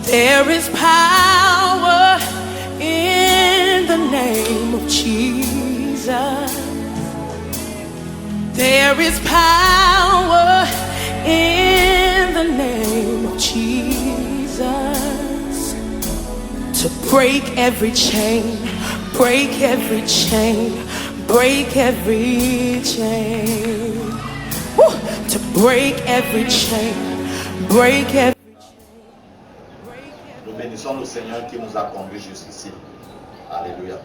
There is power in the name of Jesus. There is power in the name of Jesus to break every chain, break every chain, break every chain. Woo! To break every chain, break every. Nous bénissons le Seigneur qui nous a conduits jusqu'ici. Alléluia.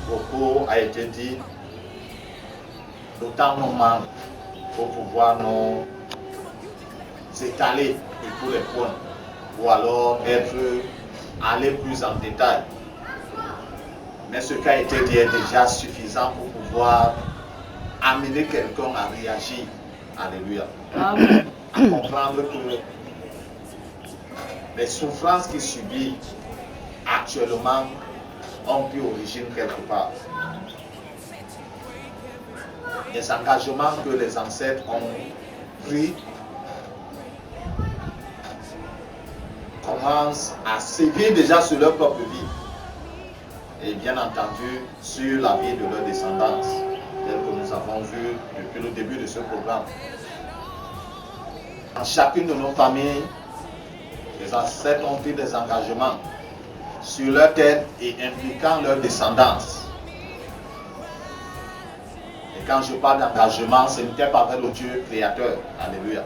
Beaucoup a été dit. Le temps nous manque pour pouvoir nous étaler sur tous les points ou alors aller plus en détail. Mais ce qui a été dit est déjà suffisant pour pouvoir amener quelqu'un à réagir. Alléluia. Amen. À comprendre que les souffrances qu'il subit actuellement ont pris origine quelque part. Les engagements que les ancêtres ont pris commencent à sévir déjà sur leur propre vie et bien entendu sur la vie de leur descendance, tel que nous avons vu depuis le début de ce programme. Dans chacune de nos familles, les ancêtres ont pris des engagements sur leur tête et impliquant leur descendance. Et quand je parle d'engagement, ce n'était pas avec le Dieu créateur. Alléluia.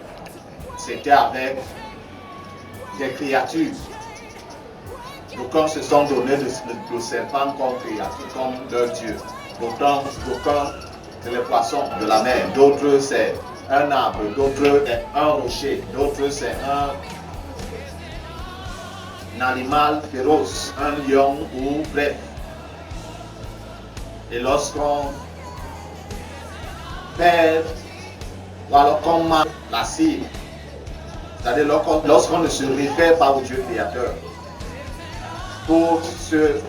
C'était avec des créatures. D'aucuns se sont donné le serpent comme créature, comme leur Dieu. D'aucuns, c'est les poissons de la mer. D'autres, c'est un arbre. D'autres, c'est un rocher. D'autres, c'est un animal féroce, un lion ou bref. Et lorsqu'on perd, ou alors qu'on manque la cible, c'est-à-dire lorsqu'on ne se réfère pas au Dieu créateur pour se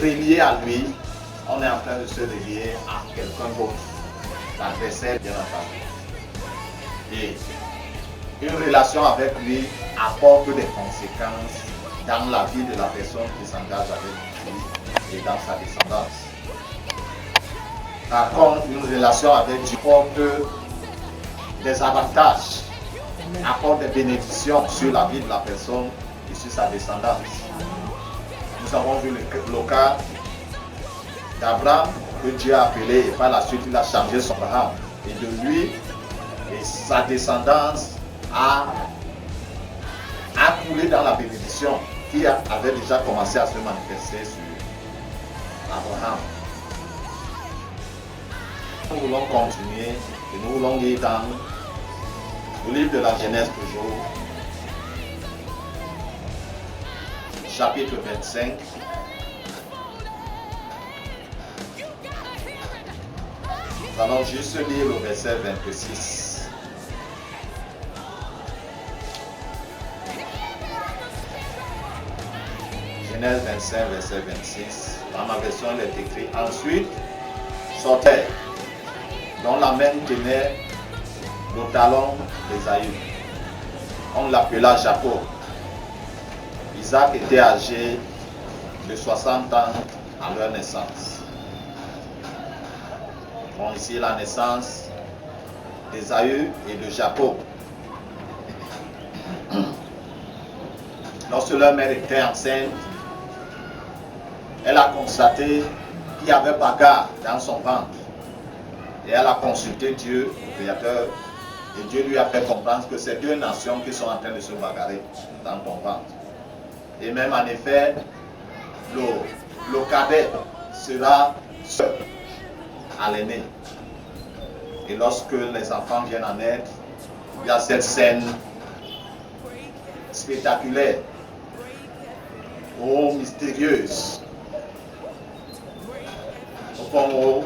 relier à lui, on est en train de se relier à quelqu'un d'autre, l'adversaire bien entendu. Et une relation avec lui apporte des conséquences dans la vie de la personne qui s'engage avec lui et dans sa descendance. Par contre, une relation avec Dieu apporte des avantages, apporte des bénédictions sur la vie de la personne et sur sa descendance. Nous avons vu le cas d'Abraham que Dieu a appelé et par la suite il a changé son Abraham. Et de lui et sa descendance a coulé dans la bénédiction qui avait déjà commencé à se manifester sur Abraham. Nous voulons continuer et nous voulons lire dans le livre de la Genèse toujours, chapitre 25. Nous allons juste lire le verset 26. Genèse 25, verset 26. Dans ma version, il est écrit: ensuite sortait, dont la main tenait le talon d'Ésaü. On l'appela Jacob. Isaac était âgé de 60 ans à leur naissance. Bon, ici la naissance d'Ésaü et de Jacob. Lorsque leur mère était enceinte, elle a constaté qu'il y avait bagarre dans son ventre. Et elle a consulté Dieu, le Créateur, et Dieu lui a fait comprendre que c'est deux nations qui sont en train de se bagarrer dans ton ventre. Et même en effet, le cadet sera seul à l'aîné. Et lorsque les enfants viennent en aide, il y a cette scène spectaculaire ou mystérieuse. Au fond, où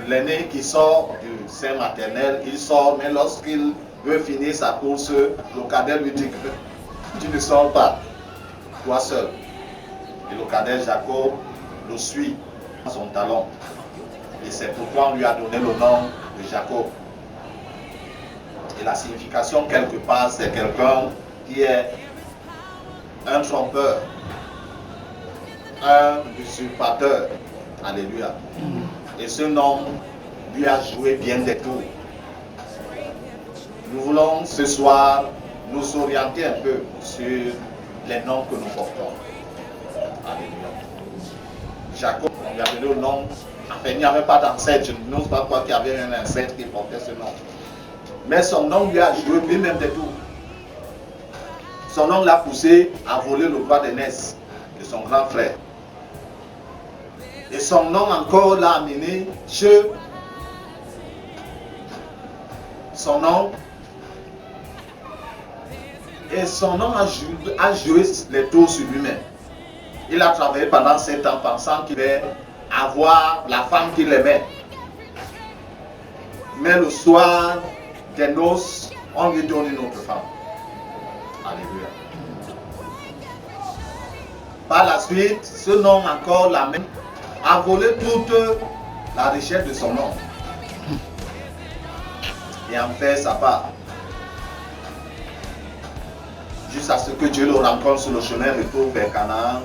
l'aîné qui sort du sein maternel, il sort, mais lorsqu'il veut finir sa course, le cadet lui dit que tu ne sors pas, toi seul. Et le cadet Jacob le suit dans son talon. Et c'est pourquoi on lui a donné le nom de Jacob. Et la signification quelque part, c'est quelqu'un qui est un trompeur, un usurpateur. Alléluia. Et ce nom lui a joué bien des tours. Nous voulons ce soir nous orienter un peu sur les noms que nous portons. Alléluia. Jacob, on lui a donné le nom. Enfin, il n'y avait pas d'ancêtre. Je n'ose pas croire qu'il y avait un ancêtre qui portait ce nom. Mais son nom lui a joué lui-même des tours. Son nom l'a poussé à voler le droit d'aînesse de son grand frère. Et son nom encore l'a amené chez son nom. Et son nom a joué les tours sur lui-même. Il a travaillé pendant 7 ans pensant qu'il allait avoir la femme qu'il aimait. Mais le soir des noces, on lui donne une autre femme. Alléluia. Par la suite, ce nom encore la même a volé toute la richesse de son nom. Et en fait sa part. Jusqu'à ce que Dieu le rencontre sur le chemin retour vers Canaan.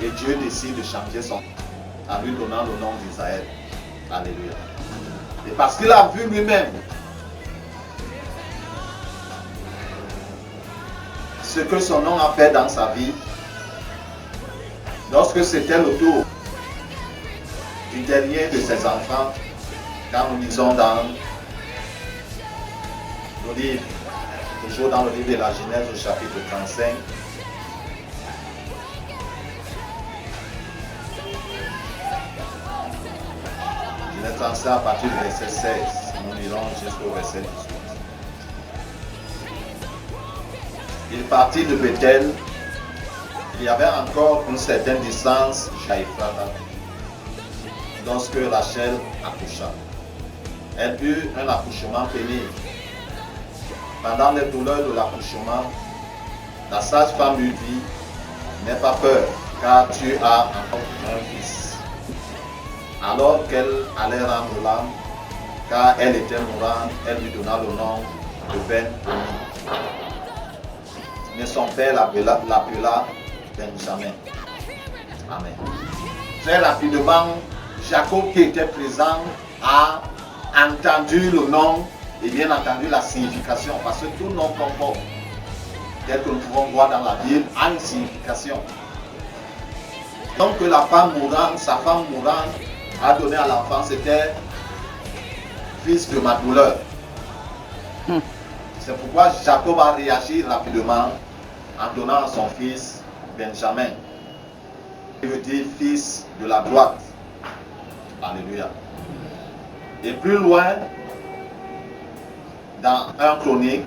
Et Dieu décide de changer son nom en lui donnant le nom d'Israël. Alléluia. Et parce qu'il a vu lui-même ce que son nom a fait dans sa vie, lorsque c'était le tour du dernier de ses enfants, quand nous lisons dans le livre, toujours dans le livre de la Genèse au chapitre 35, Genèse 35 à partir du verset 16, nous lirons jusqu'au verset 18. Il partit de Bethel. Il y avait encore une certaine distance jusqu'à Ephrata, lorsque Rachel accoucha. Elle eut un accouchement pénible. Pendant les douleurs de l'accouchement, la sage-femme lui dit: n'aie pas peur, car tu as encore un fils. Alors qu'elle allait rendre l'âme, car elle était mourante, elle lui donna le nom de Ben-Oni. Mais son père l'appela Benjamin. Amen. Très rapidement, Jacob, qui était présent, a entendu le nom et bien entendu la signification, parce que tout nom comporte, tel que nous pouvons voir dans la Bible, a une signification. Donc la femme mourante, sa femme mourante, a donné à l'enfant, c'était fils de ma douleur. C'est pourquoi Jacob a réagi rapidement en donnant à son fils Benjamin. Il veut dire fils de la droite. Alléluia. Et plus loin, dans 1 Chronique,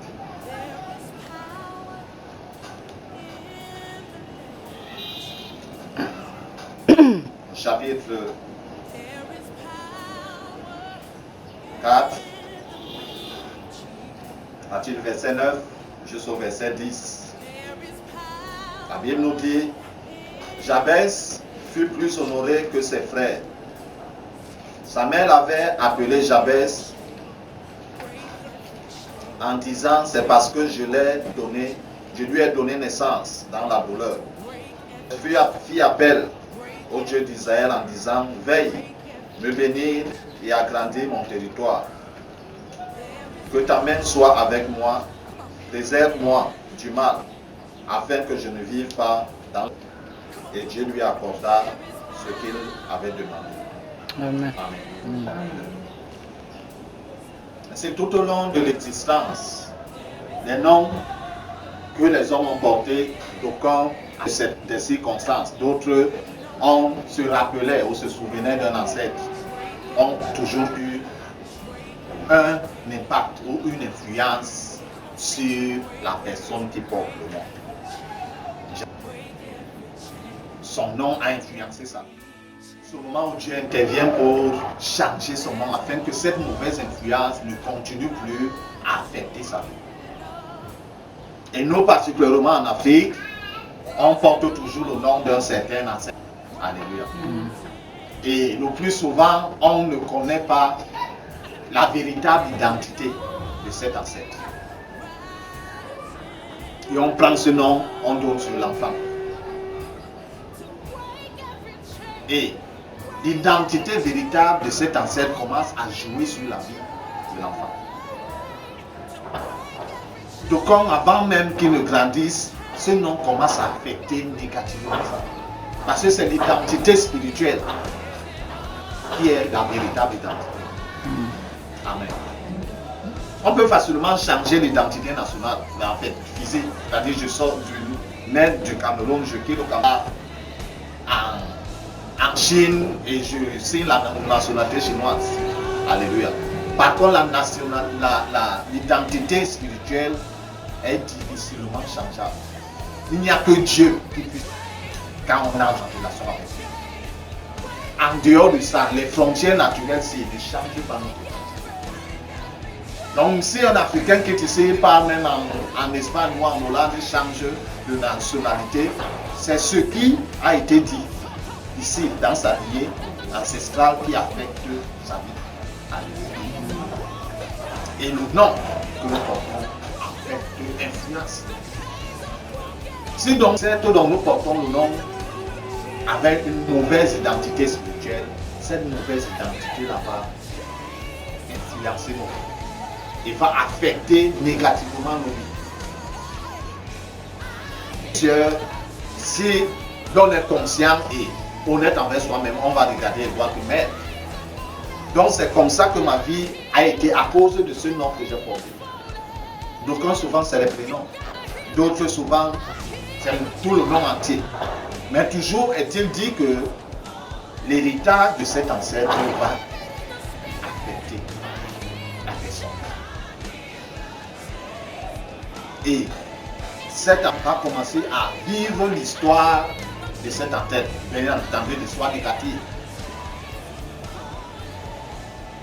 chapitre 4, à partir du verset 9 jusqu'au verset 10. La Bible nous dit: Jabès fut plus honoré que ses frères. Sa mère l'avait appelé Jabès en disant: c'est parce que je lui ai donné naissance dans la douleur. Elle fit appel au Dieu d'Israël en disant: veille, me bénir et agrandir mon territoire. Que ta main soit avec moi, préserve-moi du mal, afin que je ne vive pas dans le... Et Dieu lui accorda ce qu'il avait demandé. Amen. Amen. C'est tout au long de l'existence, les noms que les hommes ont portés, d'aucuns des circonstances, d'autres se rappelaient ou se souvenaient d'un ancêtre, ont toujours eu un impact ou une influence sur la personne qui porte le nom. Son nom a influencé ça. C'est au moment où Dieu intervient pour changer son nom afin que cette mauvaise influence ne continue plus à affecter sa vie. Et nous, particulièrement en Afrique, on porte toujours le nom d'un certain ancêtre. Alléluia. Et le plus souvent, on ne connaît pas la véritable identité de cet ancêtre. Et on prend ce nom, on donne sur l'enfant. Et l'identité véritable de cet ancêtre commence à jouer sur la vie de l'enfant. Donc, avant même qu'il ne grandisse, ce nom commence à affecter négativement ça. Parce que c'est l'identité spirituelle qui est la véritable identité. Amen. On peut facilement changer l'identité nationale, mais en fait, physique. C'est-à-dire, je sors du Cameroun, je quitte le Cameroun en Chine et je signe la nationalité chinoise. Alléluia. Par contre, l'identité spirituelle est difficilement changeable. Il n'y a que Dieu qui puisse, quand on a une relation avec lui. En dehors de ça, les frontières naturelles, c'est de changer par notre identité. Donc, si un Africain qui est ici, part même en Espagne ou en Hollande, change de nationalité, c'est ce qui a été dit ici dans sa lignée ancestrale qui affecte sa vie. Alléluia. Et le nom que nous portons affecte, influence. Si donc c'est dont nous portons le nom avec une mauvaise identité spirituelle, cette mauvaise identité-là va influencer nos vies et va affecter négativement nos vies. Si l'on est conscient et honnête envers soi-même, on va regarder et voir que merde. Donc c'est comme ça que ma vie a été à cause de ce nom que j'ai porté. Donc souvent c'est les prénoms, d'autres souvent c'est tout le nom entier. Mais toujours est-il dit que l'héritage de cet ancêtre va affecter la personne. Et cet enfant va commencer à vivre l'histoire de cet ancêtre, bien entendu l'histoire négative.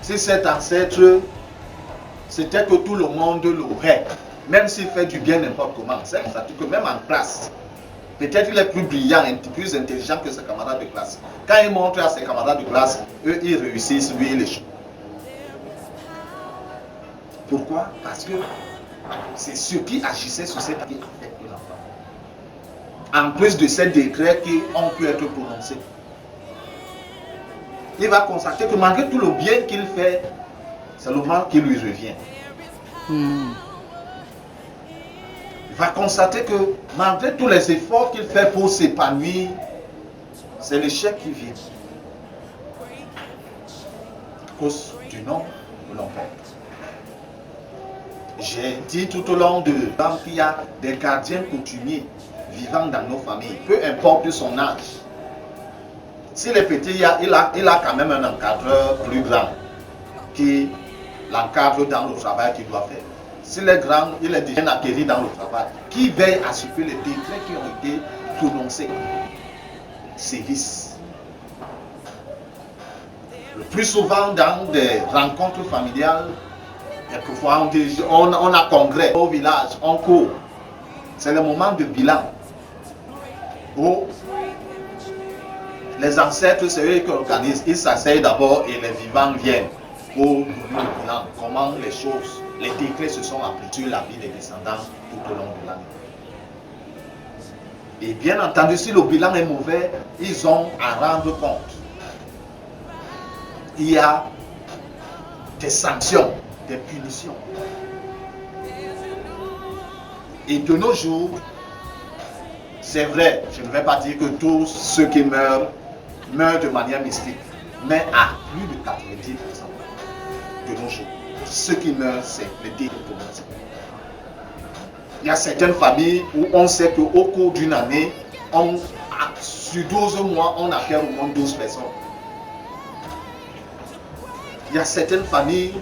Si cet ancêtre, c'était que tout le monde l'aurait, même s'il fait du bien n'importe comment, c'est ça que même en classe, peut-être qu'il est plus brillant, plus intelligent que ses camarades de classe. Quand il montre à ses camarades de classe, eux ils réussissent, lui il échoue. Pourquoi? Parce que c'est ce qui agissait sur cette qui affecte l'enfant. En plus de ces décrets qui ont pu être prononcés, il va constater que malgré tout le bien qu'il fait, c'est le mal qui lui revient. Il va constater que malgré tous les efforts qu'il fait pour s'épanouir, c'est l'échec qui vient. À cause du nom que l'on porte. J'ai dit tout au long de l'an qu'il y a des gardiens coutumiers vivant dans nos familles, peu importe son âge. S'il est petit, il a quand même un encadreur plus grand qui l'encadre dans le travail qu'il doit faire. S'il est grand, il est déjà acquis dans le travail, qui veille à ce que les décrets qui ont été prononcés sévissent. Le plus souvent dans des rencontres familiales, quelquefois on a congrès au village, on court. C'est le moment de bilan où les ancêtres, c'est eux qui organisent. Ils s'asseyent d'abord et les vivants viennent pour donner le bilan. Comment les choses, les décrets se sont appliqués sur la vie des descendants tout au long de l'année. Et bien entendu, si le bilan est mauvais, ils ont à rendre compte. Il y a des sanctions, des punitions. Et de nos jours, c'est vrai, je ne vais pas dire que tous ceux qui meurent de manière mystique, mais à plus de 90% de nos jours, ceux qui meurent, c'est le décès. Il y a certaines familles où on sait qu'au cours d'une année, sur 12 mois, on acquiert au moins 12 personnes. Il y a certaines familles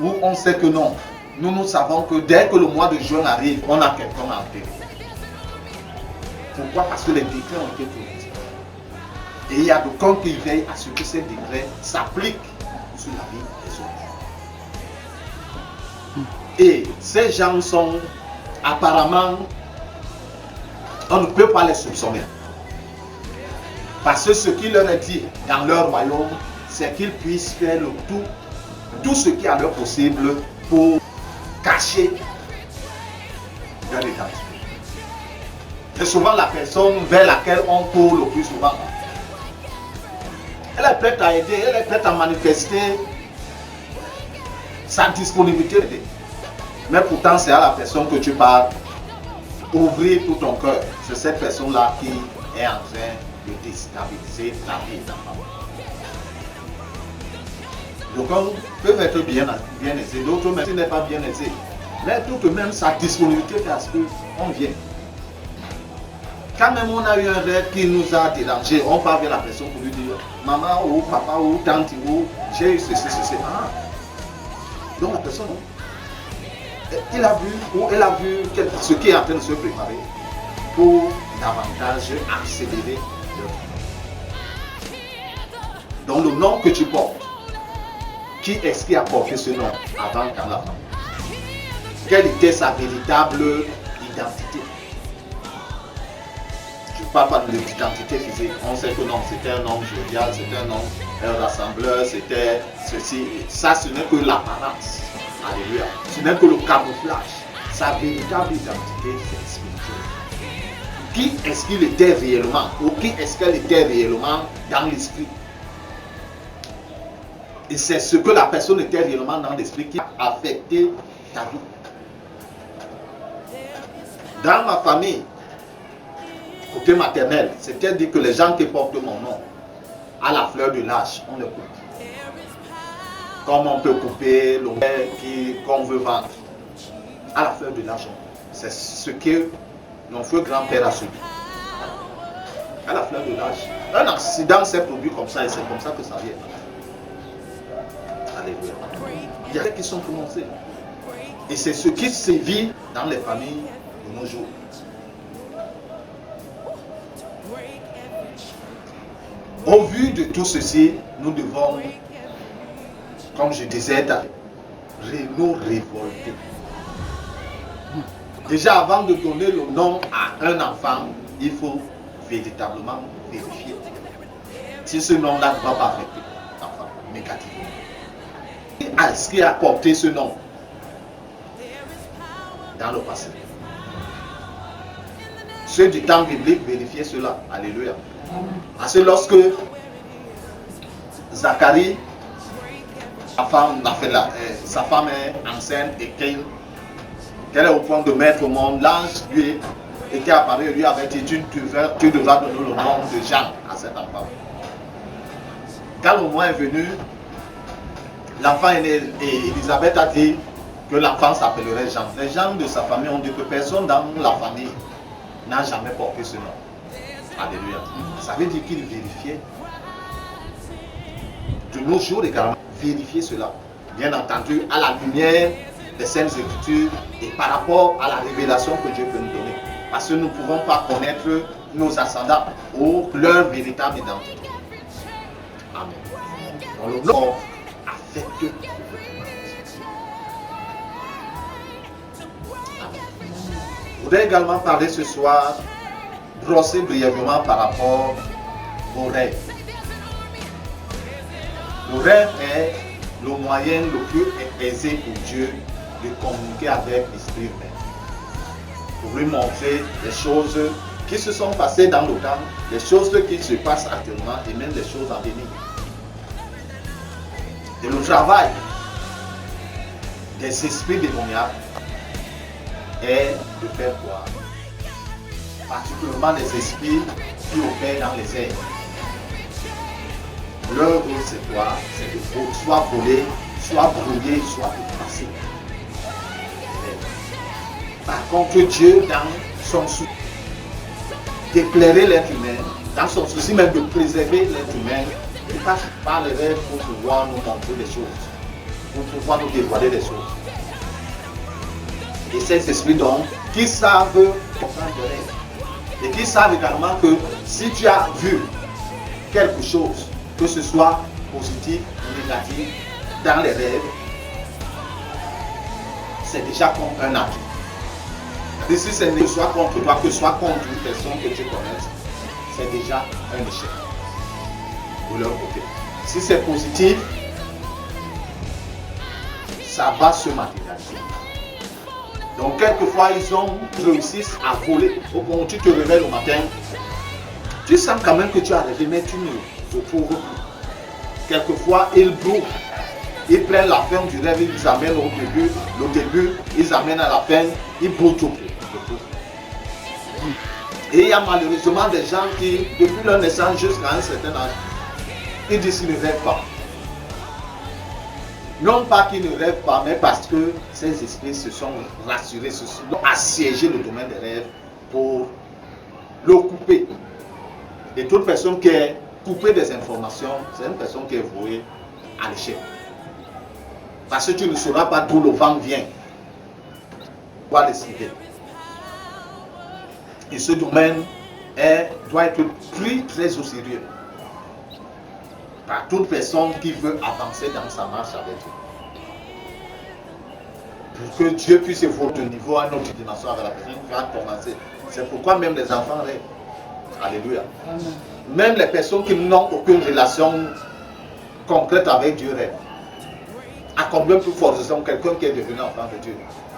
où on sait que non. Nous savons que dès que le mois de juin arrive, on a quelqu'un à enterrer. Pourquoi? Parce que les décrets ont été prononcés. Et il y a d'aucuns qui veillent à ce que ces décrets s'appliquent sur la vie des autres. Et ces gens sont apparemment, on ne peut pas les soupçonner. Parce que ce qui leur est dit dans leur royaume, c'est qu'ils puissent faire tout ce qui est à leur possible pour cacher leur identité. C'est souvent la personne vers laquelle on court le plus souvent. Elle est prête à aider, elle est prête à manifester sa disponibilité. Mais pourtant, c'est à la personne que tu parles. Ouvrir tout ton cœur. C'est cette personne-là qui est en train de déstabiliser ta vie d'enfant. Donc, on peut être bien aisé, d'autres même s'il n'est pas bien aisé. Mais tout de même, sa disponibilité fait à ce qu'on vienne. Quand même on a eu un rêve qui nous a dérangé, on part vers la personne pour lui dire maman ou papa ou tante ou j'ai eu ceci. Ah. Donc la personne, il a vu ou elle a vu ce qui est en train de se préparer pour davantage accélérer le temps. Donc le nom que tu portes, qui est-ce qui a porté ce nom avant qu'à la fin? Quelle était sa véritable identité? Je ne parle pas de l'identité physique. On sait que non, c'était un homme jovial, c'était un homme rassembleur, c'était ceci. Ça, ce n'est que l'apparence. Alléluia. Ce n'est que le camouflage. Sa véritable identité, c'est spirituel. Qui est-ce qu'il était réellement? Ou qui est-ce qu'elle était réellement dans l'esprit? Et c'est ce que la personne était réellement dans l'esprit qui a affecté ta vie. Dans ma famille, côté maternel, c'est-à-dire dit que les gens qui portent mon nom, à la fleur de l'âge, on les coupe. Comme on peut couper le lait qu'on veut vendre, à la fleur de l'âge, c'est ce que notre grand-père a subi. À la fleur de l'âge. Un accident s'est produit comme ça et c'est comme ça que ça vient. Alléluia. Il y a des qui sont prononcés. Et c'est ce qui sévit dans les familles de nos jours. Au vu de tout ceci, nous devons, comme je disais, nous révolter. Déjà, avant de donner le nom à un enfant, il faut véritablement vérifier si ce nom-là ne va pas affecter l'enfant négativement. Est-ce qui a porté ce nom dans le passé? Ceux du temps biblique, vérifiez cela. Alléluia. Parce que lorsque Zacharie, sa femme est enceinte et qu'elle est au point de mettre au monde, l'ange lui était apparu et lui avait dit tu devras donner le nom de Jean à cet enfant. Quand le moment est venu, l'enfant est né et Élisabeth a dit que l'enfant s'appellerait Jean. Les gens de sa famille ont dit que personne dans la famille n'a jamais porté ce nom. Alléluia. Ça veut dire qu'il vérifiait. De nos jours également, vérifier cela. Bien entendu, à la lumière des Saintes Écritures et par rapport à la révélation que Dieu peut nous donner. Parce que nous ne pouvons pas connaître nos ascendants ou leur véritable identité. Amen. Donc le nom affecte. Amen. Je voudrais également parler ce soir, brosser brièvement par rapport au rêve. Le rêve est le moyen le plus aisé pour Dieu de communiquer avec l'esprit humain. Pour lui montrer les choses qui se sont passées dans le temps, les choses qui se passent actuellement et même les choses à venir. Et le travail des esprits démoniaques est de faire quoi? Particulièrement les esprits qui opèrent dans les airs. Leur rôle c'est quoi? C'est de soit voler, soit brouiller, soit passer. Par contre, Dieu, dans son souci d'éclairer l'être humain, dans son souci même de préserver l'être humain, il passe par les rêves pour pouvoir nous montrer des choses, pour pouvoir nous dévoiler des choses. Et ces esprits donc, qui savent comprendre le rêve, et qui savent également que si tu as vu quelque chose, que ce soit positif ou négatif, dans les rêves, c'est déjà comme un atout. Et si c'est que ce soit contre toi, que ce soit contre une personne que tu connais, c'est déjà un échec de leur côté. Si c'est positif, ça va se matérialiser. Donc quelquefois ils réussissent à voler. Au moment où tu te réveilles le matin, tu sens quand même que tu as rêvé, mais tu ne retrouves plus. Quelquefois ils brouillent. Ils prennent la fin du rêve, ils amènent au début, le début, ils amènent à la fin, ils brouillent tout. Et il y a malheureusement des gens qui, depuis leur naissance jusqu'à un certain âge, ils disent qu'ils ne rêvent pas. Non pas qu'ils ne rêvent pas, mais parce que ces esprits se sont rassurés, se sont assiégés le domaine des rêves pour le couper. Et toute personne qui est coupée des informations, c'est une personne qui est vouée à l'échec. Parce que tu ne sauras pas d'où le vent vient. Pour les citer. Et ce domaine doit être pris très au sérieux par toute personne qui veut avancer dans sa marche avec Dieu. Pour que Dieu puisse évoluer de niveau à une autre dimension avec la personne qui va commencer. C'est pourquoi même les enfants rêvent. Alléluia. Même les personnes qui n'ont aucune relation concrète avec Dieu rêvent. À combien plus forte raison quelqu'un qui est devenu enfant de Dieu,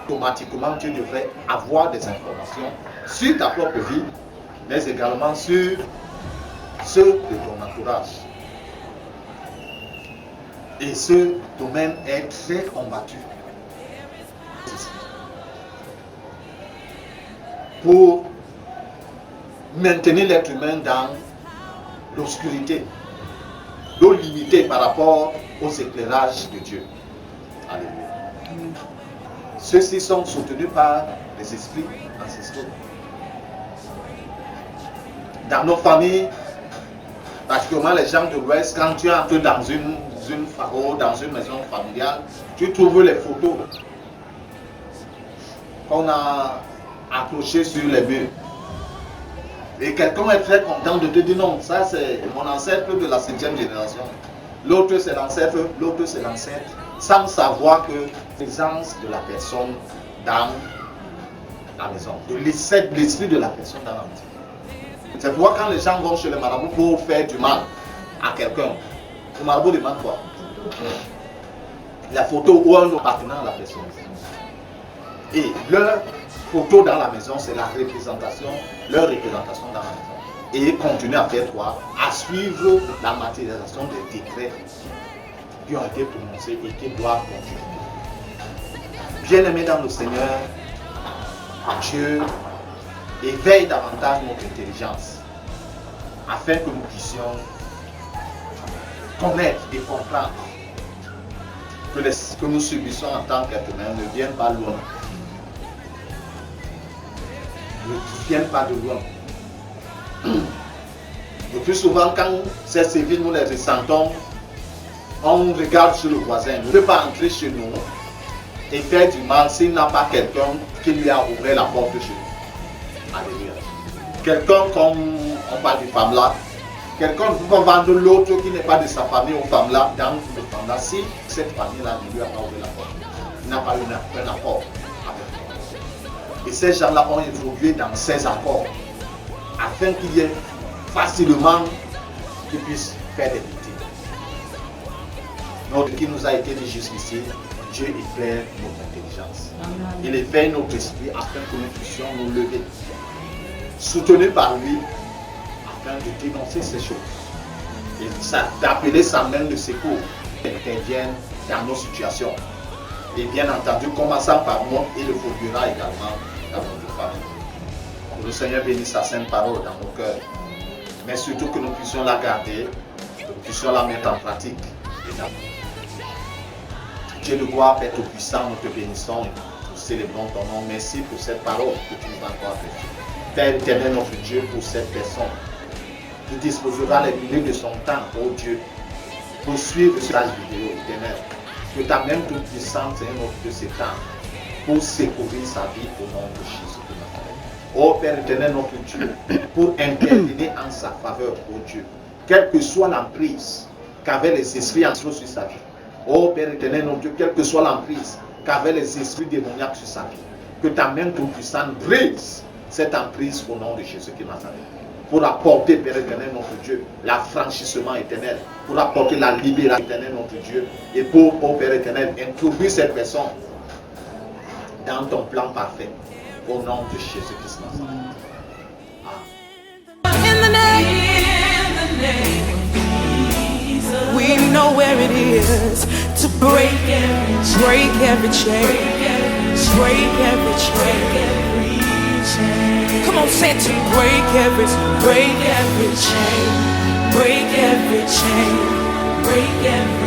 automatiquement tu devrais avoir des informations sur ta propre vie, mais également sur ceux de ton entourage. Et ce domaine est très combattu. Pour maintenir l'être humain dans l'obscurité, l'eau limitée par rapport aux éclairages de Dieu. Alléluia. Ceux-ci sont soutenus par les esprits ancestraux. Dans nos familles, particulièrement les gens de l'Ouest, quand tu entres dans une pharo, dans une maison familiale, tu trouves les photos qu'on a accrochées sur les murs. Et quelqu'un est très content de te dire non, ça c'est mon ancêtre de la 7e génération. L'autre c'est l'ancêtre, l'autre c'est l'ancêtre, sans savoir que présence de la personne dans la maison, de l'esprit de la personne dans la maison. C'est pourquoi quand les gens vont chez le marabout pour faire du mal à quelqu'un, le marabout demande quoi? La photo ou un appartenant à la personne. Et leur photo dans la maison, c'est la représentation, leur représentation dans la maison. Et ils continuent à faire quoi? À suivre la matérialisation des décrets qui ont été prononcés et qui doivent continuer. Bien-aimés dans le Seigneur, Dieu éveille davantage notre intelligence afin que nous puissions connaître et comprendre que ce que nous subissons en tant qu'être humain ne viennent pas loin. Ne viennent pas de loin. Le plus souvent, quand ces sévices nous les ressentons, on regarde sur le voisin. Il ne peut pas entrer chez nous et faire du mal s'il n'a pas quelqu'un qui lui a ouvert la porte chez nous. Alléluia. Quelqu'un, comme on parle des femmes là, quelqu'un ne peut pas vendre l'autre qui n'est pas de sa famille aux femmes là, dans les femmes là, si cette famille là ne lui a pas ouvert la porte. Il n'a pas eu un accord avec nous. Et ces gens là ont évolué dans ces accords afin qu'il y ait facilement qu'ils puissent faire des victimes. Notre qui nous a été dit jusqu'ici, Dieu éclaire notre intelligence. Il éveille notre esprit afin que nous puissions nous lever, soutenus par lui, afin de dénoncer ces choses et d'appeler sa main de secours qui intervienne dans nos situations. Et bien entendu, commençant par moi, il le fera également dans notre famille. Que le Seigneur bénisse sa sainte parole dans nos cœurs, mais surtout que nous puissions la garder, que nous puissions la mettre en pratique. Dieu de gloire, Père Tout-Puissant, nous te bénissons et nous célébrons ton nom. Merci pour cette parole que tu nous as encore faite. Père éternel, notre Dieu, pour cette personne qui disposera les minutes de son temps, ô Dieu, pour suivre cette vidéo éternelle. Que ta main toute puissante est notre de ces temps pour secourir sa vie au nom de Jésus de Nazareth. Ô Père éternel, notre Dieu, pour intervenir en sa faveur, ô Dieu, quelle que soit l'emprise qu'avaient les esprits ancestraux sur sa vie. Ô Père éternel, notre Dieu, quelle que soit l'emprise qu'avaient les esprits démoniaques sur sa vie, que ta main toute puissante brise cette emprise au nom de Jésus de Nazareth. Pour apporter, Père éternel, notre Dieu, l'affranchissement éternel, pour apporter la libération éternelle, notre Dieu, et pour, ô Père éternel, introduire cette personne dans ton plan parfait. Au nom de Jésus-Christ. In the name we know where it is to break every chain. Break every chain. Come on, say it to break every chain. Break every chain. Break every